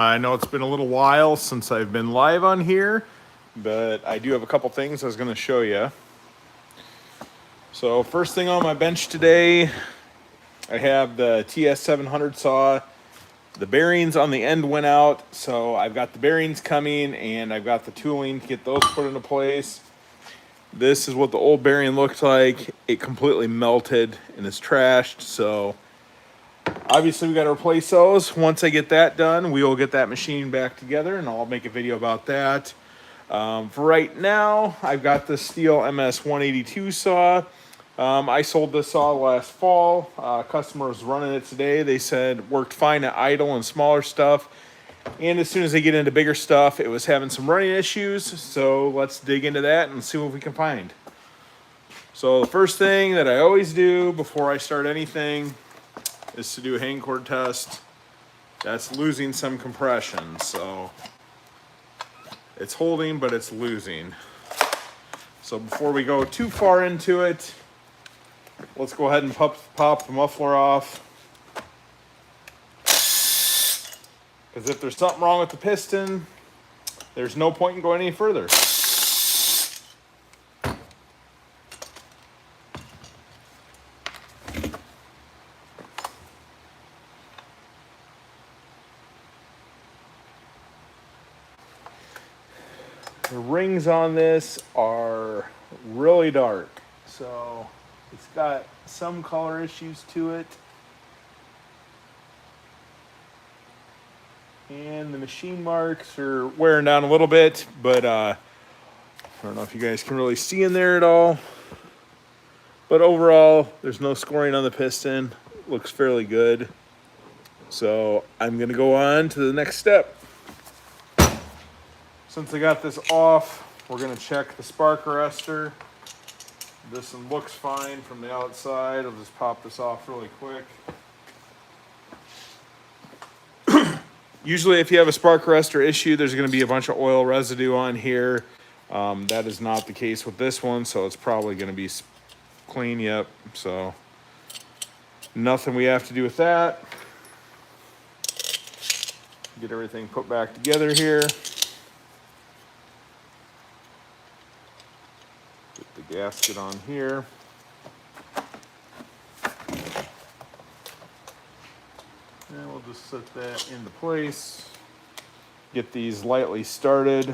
I know it's been a little while since I've been live on here, but I do have a couple things I was going to show you. So first thing on my bench today, I have the TS700 saw. The bearings on the end went out, so I've got the bearings coming and I've got the tooling to get those put into place. This is what the old bearing looked like. It completely melted and is trashed, so obviously we got to replace those. Once I get that done, we will get that machine back together and I'll make a video about that. For right now, I've got the Steel MS 182 saw. I sold this saw last fall. Customer was running it today. They said worked fine at idle and smaller stuff. And as soon as they get into bigger stuff, it was having some running issues. So let's dig into that and see what we can find. So the first thing that I always do before I start anything is to do a hang cord test. That's losing some compression. So it's holding, but it's losing. So before we go too far into it, let's go ahead and pop the muffler off. Because if there's something wrong with the piston, there's no point in going any further. The rings on this are really dark, so it's got some color issues to it. And the machine marks are wearing down a little bit, but I don't know if you guys can really see in there at all. But overall, there's no scoring on the piston. Looks fairly good. So I'm gonna go on to the next step. Since I got this off, we're gonna check the spark arrestor. This one looks fine from the outside. I'll just pop this off really quick. Usually if you have a spark arrestor issue, there's going to be a bunch of oil residue on here. That is not the case with this one, so it's probably going to be clean. Yep, so nothing we have to do with that. Get everything put back together here. Get the gasket on here. And we'll just set that into place. Get these lightly started.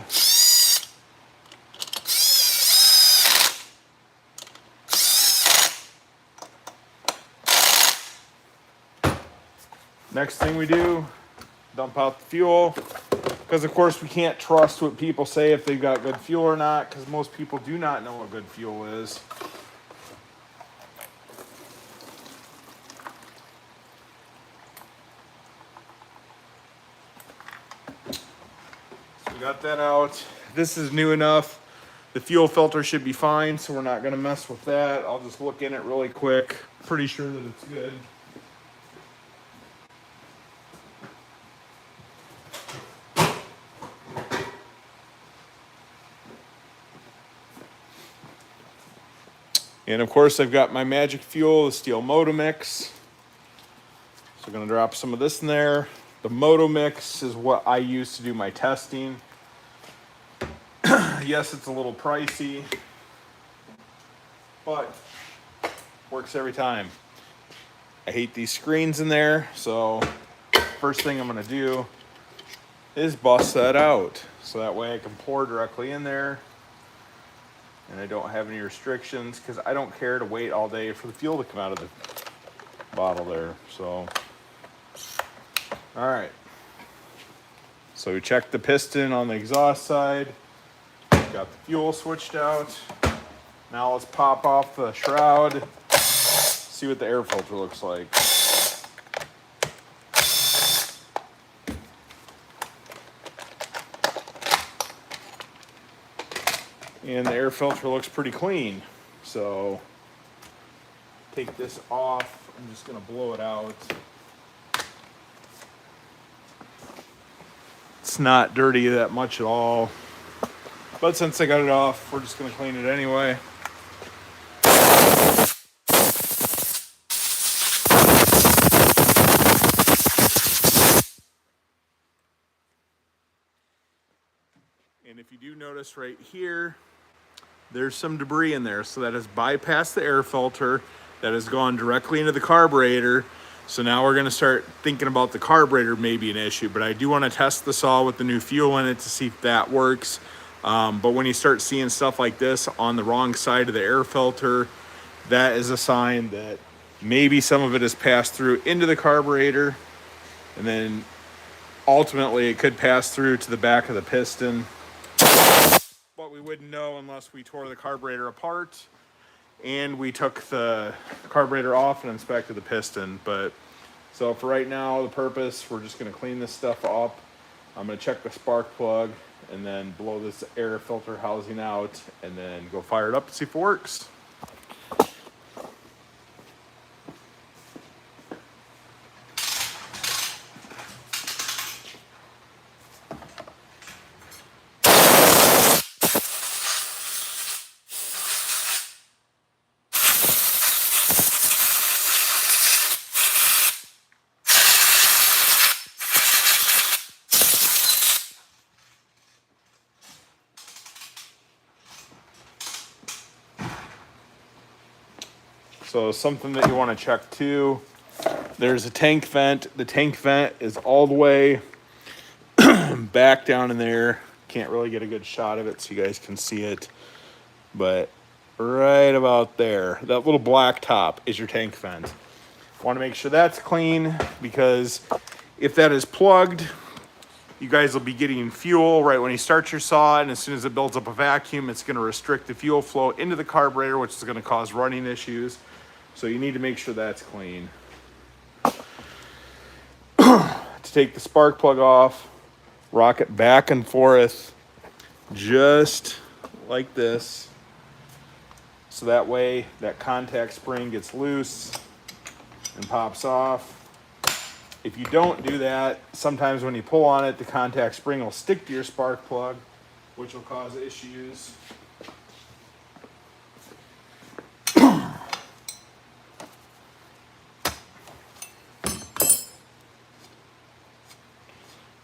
Next thing we do, dump out the fuel. Because of course we can't trust what people say if they've got good fuel or not, because most people do not know what good fuel is. We got that out. This is new enough. The fuel filter should be fine, so we're not going to mess with that. I'll just look in it really quick. Pretty sure that it's good. And of course, I've got my magic fuel, the Steel Moto Mix. So I'm going to drop some of this in there. The Moto Mix is what I use to do my testing. Yes, it's a little pricey, but works every time. I hate these screens in there, so first thing I'm going to do is bust that out. So that way I can pour directly in there and I don't have any restrictions, because I don't care to wait all day for the fuel to come out of the bottle there. So, all right. So we checked the piston on the exhaust side. Got the fuel switched out. Now let's pop off the shroud. See what the air filter looks like. And the air filter looks pretty clean. So take this off. I'm just gonna blow it out. It's not dirty that much at all. But since I got it off, we're just gonna clean it anyway. And if you do notice right here, there's some debris in there. So that has bypassed the air filter. That has gone directly into the carburetor. So now we're gonna start thinking about the carburetor may be an issue, but I do wanna test the saw with the new fuel in it to see if that works. But when you start seeing stuff like this on the wrong side of the air filter, that is a sign that maybe some of it has passed through into the carburetor, and then ultimately it could pass through to the back of the piston. But we wouldn't know unless we tore the carburetor apart and we took the carburetor off and inspected the piston. But so for right now, the purpose, we're just going to clean this stuff up. I'm going to check the spark plug and then blow this air filter housing out and then go fire it up and see if it works. So something that you want to check too, there's a tank vent. The tank vent is all the way back down in there. Can't really get a good shot of it so you guys can see it. But right about there, that little black top is your tank vent. Want to make sure that's clean, because if that is plugged, you guys will be getting fuel right when you start your saw, and as soon as it builds up a vacuum, it's going to restrict the fuel flow into the carburetor, which is going to cause running issues. So you need to make sure that's clean. To take the spark plug off, rock it back and forth, just like this. So that way that contact spring gets loose and pops off. If you don't do that, sometimes when you pull on it, the contact spring will stick to your spark plug, which will cause issues.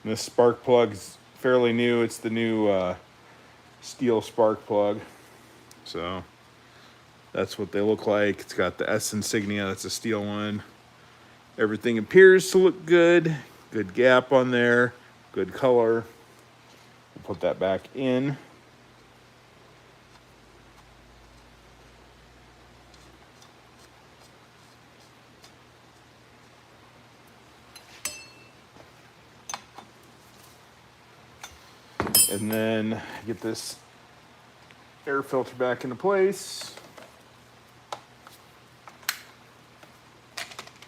This spark plug is fairly new. It's the new steel spark plug. So that's what they look like. It's got the S insignia. That's a steel one. Everything appears to look good. Good gap on there. Good color. We'll put that back in. And then get this air filter back into place.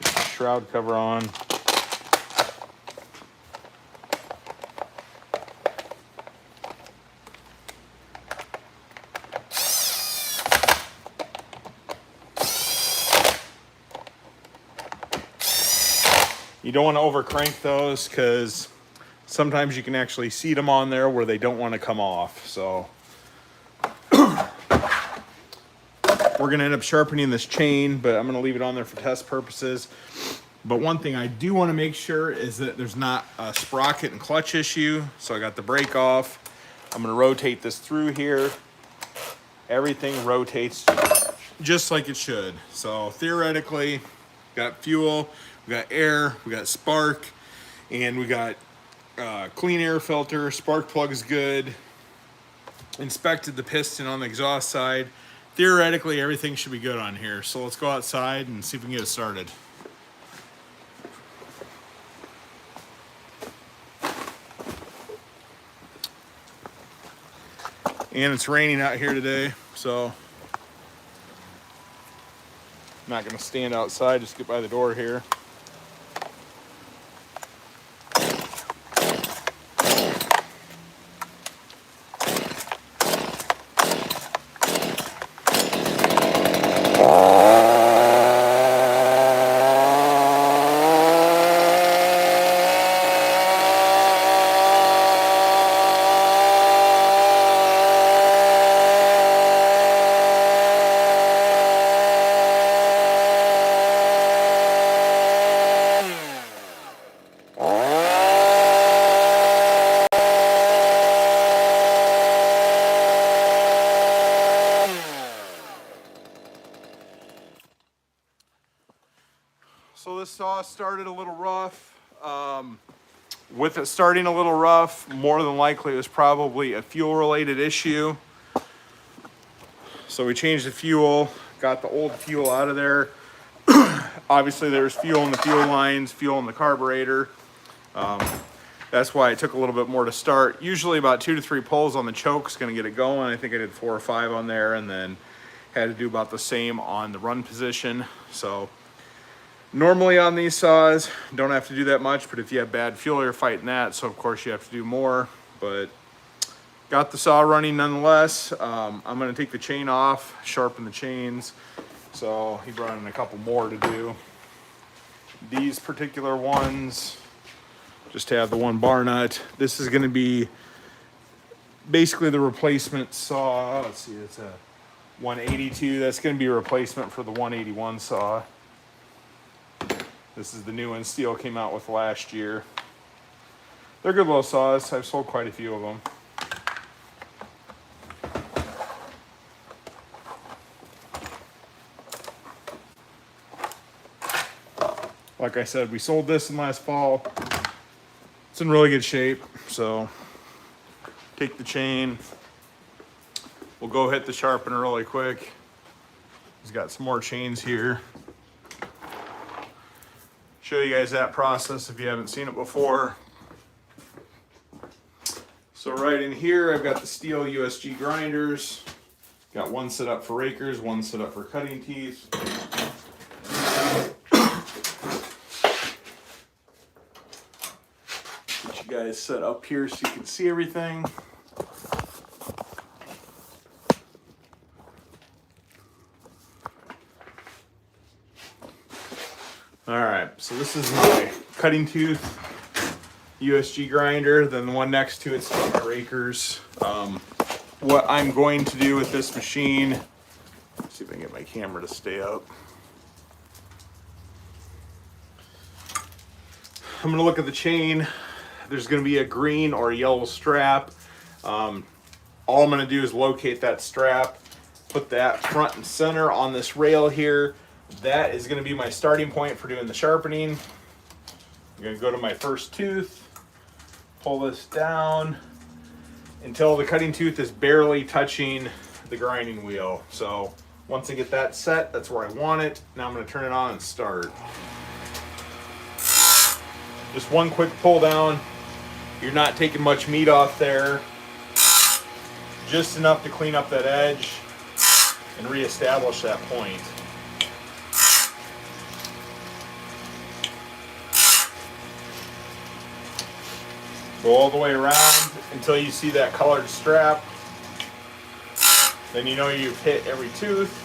Get the shroud cover on. You don't want to overcrank those, because sometimes you can actually seat them on there where they don't want to come off. So we're going to end up sharpening this chain, but I'm going to leave it on there for test purposes. But one thing I do want to make sure is that there's not a sprocket and clutch issue. So I got the brake off. I'm going to rotate this through here. Everything rotates just like it should. So theoretically, got fuel, we got air, we got spark, and we got clean air filter. Spark plug is good. Inspected the piston on the exhaust side. Theoretically, everything should be good on here. So let's go outside and see if we can get it started. And it's raining out here today, so I'm not going to stand outside, just get by the door here. saw started a little rough. With it starting a little rough, more than likely it was probably a fuel related issue. So we changed the fuel, got the old fuel out of there. Obviously there's fuel in the fuel lines, fuel in the carburetor. That's why it took a little bit more to start. Usually about 2 to 3 pulls on the choke is going to get it going. I think I did 4 or 5 on there, and then had to do about the same on the run position. So normally on these saws, don't have to do that much, but if you have bad fuel, you're fighting that. So of course you have to do more, but got the saw running nonetheless. I'm going to take the chain off, sharpen the chains. So he brought in a couple more to do. These particular ones, just to have the one bar nut. This is going to be basically the replacement saw. Let's see, it's a 182. That's going to be a replacement for the 181 saw. This is the new one Steel came out with last year. They're good little saws. I've sold quite a few of them. Like I said, we sold this in last fall. It's in really good shape, so take the chain. We'll go hit the sharpener really quick. He's got some more chains here. Show you guys that process if you haven't seen it before. So right in here, I've got the Steel USG grinders. Got one set up for rakers, one set up for cutting teeth. Guys set up here so you can see everything. All right, so this is my cutting tooth USG grinder. Then the one next to it's my rakers. What I'm going to do with this machine, let's see if I can get my camera to stay up. I'm gonna look at the chain. There's going to be a green or a yellow strap. All I'm going to do is locate that strap, put that front and center on this rail here. That is going to be my starting point for doing the sharpening. I'm going to go to my first tooth, pull this down until the cutting tooth is barely touching the grinding wheel. So once I get that set, that's where I want it. Now I'm going to turn it on and start. Just one quick pull down. You're not taking much meat off there. Just enough to clean up that edge and reestablish that point. Go all the way around until you see that colored strap. Then you know you've hit every tooth.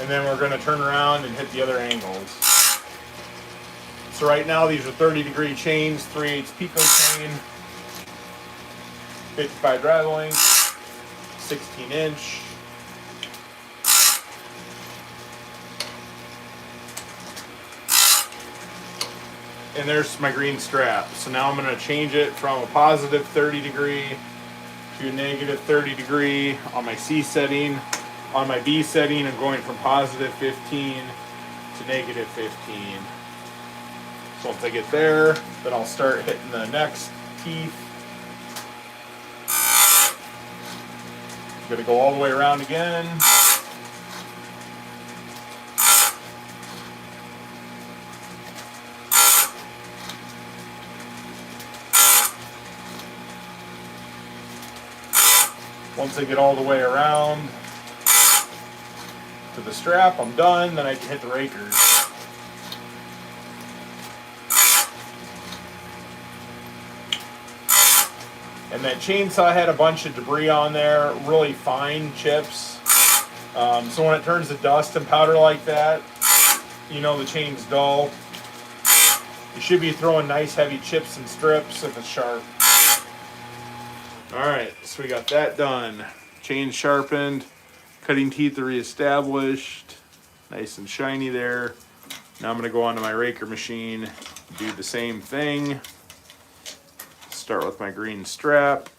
And then we're going to turn around and hit the other angles. So right now these are 30-degree chains, 3/8 pico chain, 55 drag length, 16-inch. And there's my green strap. So now I'm going to change it from a positive 30-degree to a negative 30-degree on my C setting. On my B setting, I'm going from positive 15 to negative 15. So once I get there, then I'll start hitting the next teeth. I'm going to go all the way around again. Once I get all the way around to the strap, I'm done. Then I can hit the rakers. And that chainsaw had a bunch of debris on there, really fine chips. So when it turns to dust and powder like that, you know the chain's dull. You should be throwing nice heavy chips and strips if it's sharp. Alright, so we got that done. Chain sharpened, cutting teeth are reestablished, nice and shiny there. Now I'm going to go onto my raker machine, do the same thing. Start with my green strap.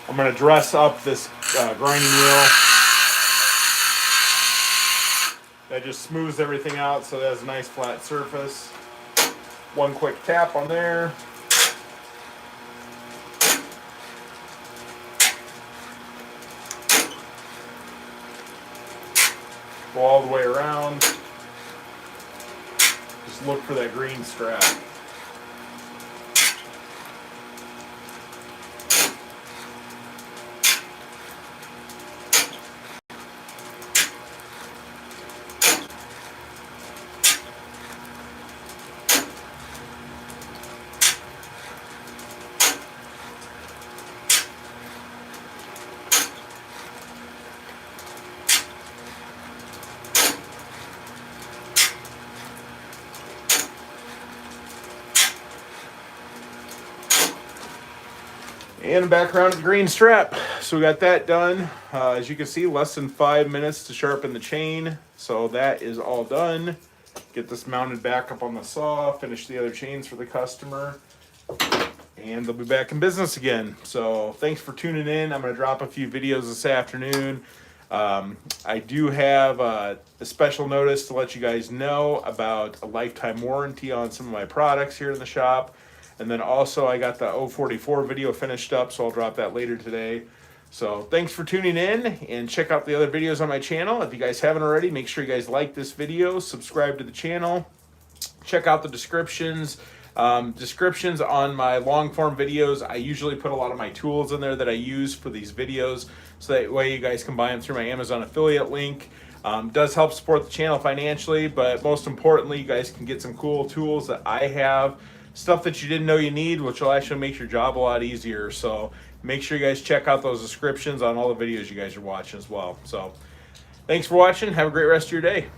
I'm going to dress up this grinding wheel. That just smooths everything out so it has a nice flat surface. One quick tap on there. Go all the way around. Just look for that green strap. And back around to the green strap. So we got that done. As you can see, less than 5 minutes to sharpen the chain. So that is all done. Get this mounted back up on the saw, finish the other chains for the customer, and they'll be back in business again. So thanks for tuning in. I'm going to drop a few videos this afternoon. I do have a special notice to let you guys know about a lifetime warranty on some of my products here in the shop. And then also I got the 044 video finished up, so I'll drop that later today. So thanks for tuning in, and check out the other videos on my channel. If you guys haven't already, make sure you guys like this video, subscribe to the channel, check out the descriptions. Descriptions on my long form videos. I usually put a lot of my tools in there that I use for these videos, so that way you guys can buy them through my Amazon affiliate link. Does help support the channel financially, but most importantly, you guys can get some cool tools that I have. Stuff that you didn't know you need, which will actually make your job a lot easier. So make sure you guys check out those descriptions on all the videos you guys are watching as well. So thanks for watching. Have a great rest of your day.